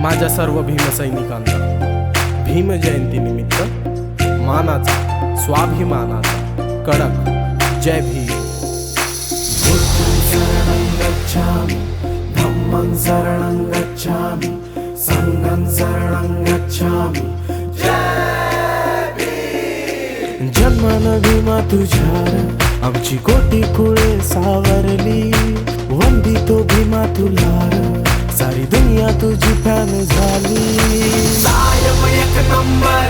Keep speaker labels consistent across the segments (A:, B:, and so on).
A: माझ्या सर्व भीमसैनिकांचा भीम जयंती निमित्त मानाचा स्वाभिमानाचा कडक जय भीम।
B: बुद्धं शरणं गच्छामि, धम्मं शरणं गच्छामि, संघं शरणं गच्छामि, जय भीम। जन्मन भीमा तुझ्यार आमची कोटी कुळे सावरली, वंदितो भीमा तुलार सारी दुनिया तुझी फॅन झाली। साहेब एक नंबर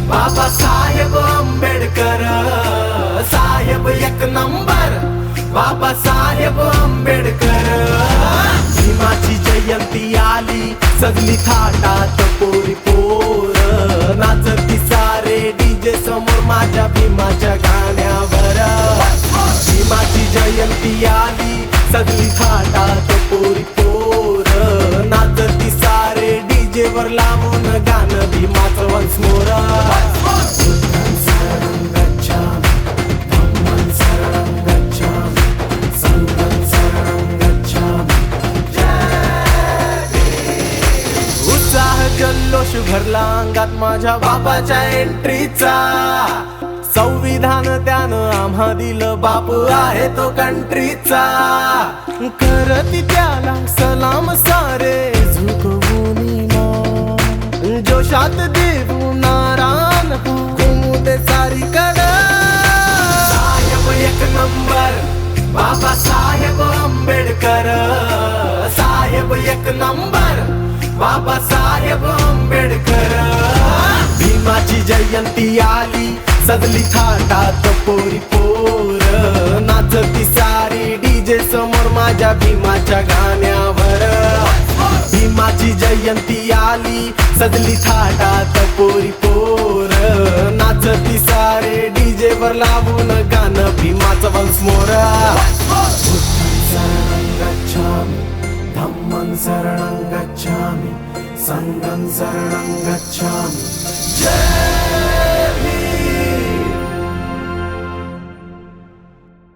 B: बाबा साहेब आंबेडकर, साहेब एक नंबर बाबा साहेब आंबेडकर। भीमाची जयंती आली सजली थाटात पोरी पोर, नाचती सारे डीजे समोर माझ्या भीमाच्या गाण्यावर। भीमाची जयंती आली सजली थाटात पोरी पोर, नाचती सारे डीजे वर लावून गाणं भीमाचं वन्स मोर। बुद्धं शरणं गच्छामि, धम्मं शरणं गच्छामि, संघं शरणं गच्छामि, जय भीम। उत्साह जल्लोष भरला अंगात माझ्या बाबाच्या एंट्रीचा, संविधान त्यानं आम्हा दिलं, बापू आहे तो कंट्रीचा। करती त्याला सलाम सारे झुकवून मान, जोशात देऊ नारायण घुमू दे सारी कड। साहेब एक नंबर बाबा साहेब आंबेडकर, साहेब एक नंबर बाबा साहेब आंबेडकर। भीमाची जयंती आली सजली थाटात पोरी पोर, नाचती सारी डीजे समोर माझ्या भीमाच्या गाण्यावर। भीमाची जयंती आली सजली थाटात पोरी पोर, नाचती सारे डीजे वर लावून गाणं भीमाचं वन्स मोर। बुद्धं शरणं गच्छामि, धम्मं शरणं गच्छामि, संघं शरणं गच्छामि, जय